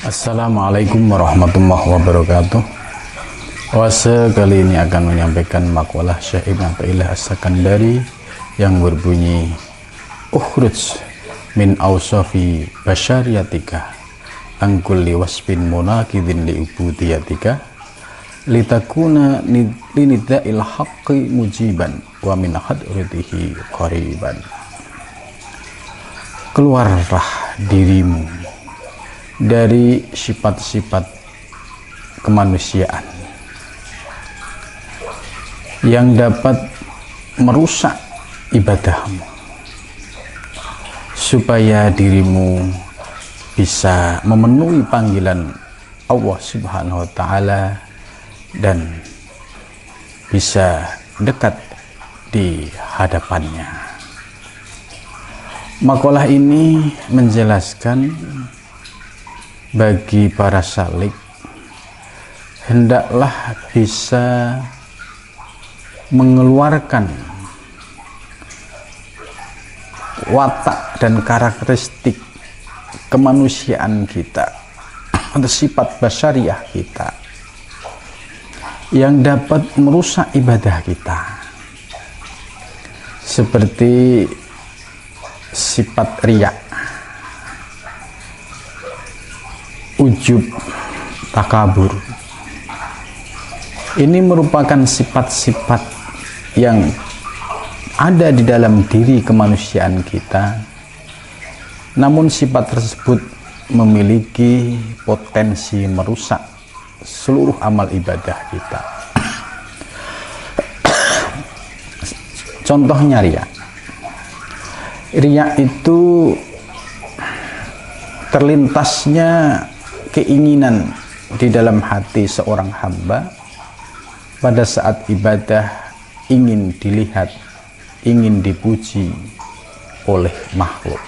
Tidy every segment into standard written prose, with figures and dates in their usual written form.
Assalamualaikum warahmatullahi wabarakatuh. Wase kali ini akan menyampaikan makalah Syekh Ibn Athaillah As-Sakandari yang berbunyi Ukhruj min awsafi basyariyatika an kulli wasfin munakidin li ubudiyatika litakuna linida'il haqqi mujiban wa min hadratihi qariban. Keluarlah dirimu dari sifat-sifat kemanusiaan yang dapat merusak ibadahmu, supaya dirimu bisa memenuhi panggilan Allah Subhanahu wa Ta'ala dan bisa dekat di hadapannya. Makalah ini menjelaskan bagi para salik hendaklah bisa mengeluarkan watak dan karakteristik kemanusiaan kita atau sifat basyariah kita yang dapat merusak ibadah kita, seperti sifat riya, ujub, takabur. Ini merupakan sifat-sifat yang ada di dalam diri kemanusiaan kita, namun sifat tersebut memiliki potensi merusak seluruh amal ibadah kita. Contohnya riya. Riya itu terlintasnya keinginan di dalam hati seorang hamba pada saat ibadah ingin dilihat, ingin dipuji oleh makhluk.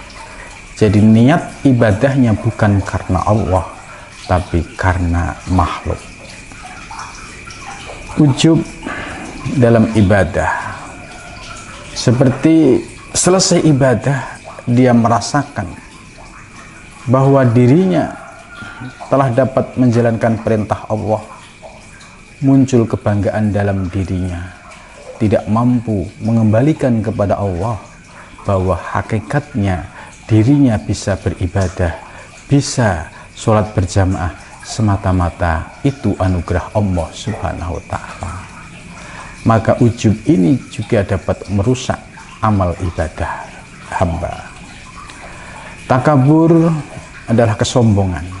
Jadi niat ibadahnya bukan karena Allah, tapi karena makhluk. Ujub dalam ibadah, seperti selesai ibadah dia merasakan bahwa dirinya telah dapat menjalankan perintah Allah, muncul kebanggaan dalam dirinya, tidak mampu mengembalikan kepada Allah bahwa hakikatnya dirinya bisa beribadah, bisa sholat berjamaah semata-mata itu anugerah Allah Subhanahu wa Ta'ala. Maka ujub ini juga dapat merusak amal ibadah hamba. Takabur adalah kesombongan.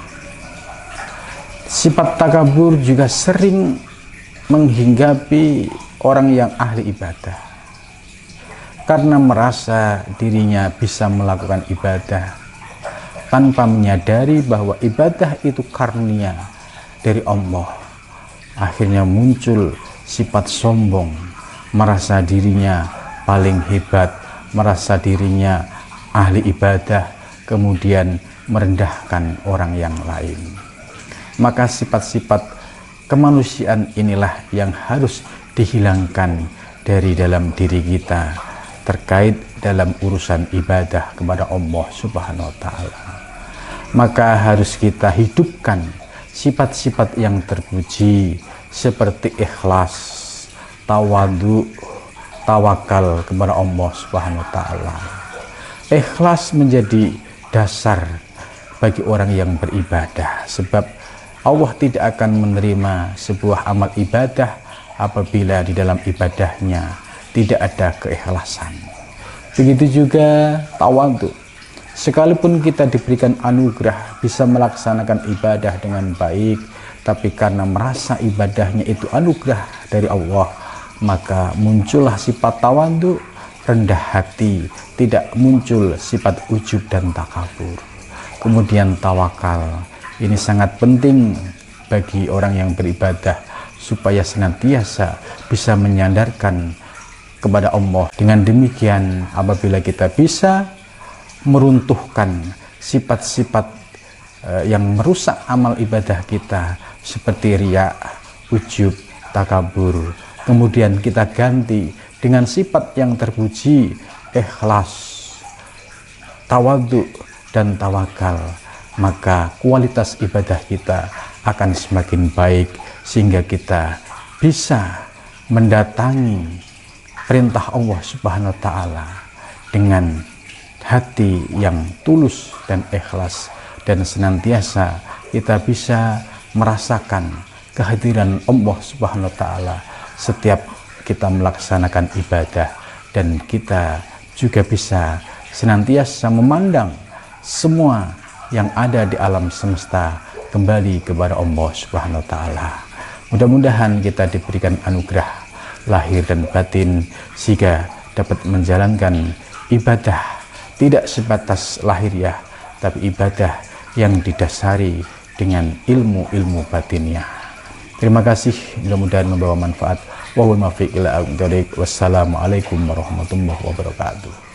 Sifat takabur juga sering menghinggapi orang yang ahli ibadah, karena merasa dirinya bisa melakukan ibadah tanpa menyadari bahwa ibadah itu karunia dari Allah. Akhirnya muncul sifat sombong, merasa dirinya paling hebat, merasa dirinya ahli ibadah, kemudian merendahkan orang yang lain. Maka sifat-sifat kemanusiaan inilah yang harus dihilangkan dari dalam diri kita terkait dalam urusan ibadah kepada Allah Subhanahu wa Ta'ala. Maka harus kita hidupkan sifat-sifat yang terpuji seperti ikhlas, tawadu, tawakal kepada Allah Subhanahu wa Ta'ala. Ikhlas menjadi dasar bagi orang yang beribadah, sebab Allah tidak akan menerima sebuah amal ibadah apabila di dalam ibadahnya tidak ada keikhlasan. Begitu juga tawadhu. Sekalipun kita diberikan anugerah bisa melaksanakan ibadah dengan baik, tapi karena merasa ibadahnya itu anugerah dari Allah, maka muncullah sifat tawadhu, rendah hati, tidak muncul sifat ujub dan takabur. Kemudian tawakal. Ini sangat penting bagi orang yang beribadah supaya senantiasa bisa menyandarkan kepada Allah. Dengan demikian, apabila kita bisa meruntuhkan sifat-sifat yang merusak amal ibadah kita seperti riya, ujub, takabur, kemudian kita ganti dengan sifat yang terpuji, ikhlas, tawadhu dan tawakal, maka kualitas ibadah kita akan semakin baik, sehingga kita bisa mendatangi perintah Allah Subhanahu wa Ta'ala dengan hati yang tulus dan ikhlas, dan senantiasa kita bisa merasakan kehadiran Allah Subhanahu wa Ta'ala setiap kita melaksanakan ibadah, dan kita juga bisa senantiasa memandang semua yang ada di alam semesta kembali kepada Allah Subhanahu wa Ta'ala. Mudah-mudahan kita diberikan anugerah lahir dan batin sehingga dapat menjalankan ibadah tidak sebatas lahiriah, tapi ibadah yang didasari dengan ilmu-ilmu batinnya. Terima kasih, mudah-mudahan membawa manfaat. Wassalamualaikum warahmatullahi wabarakatuh.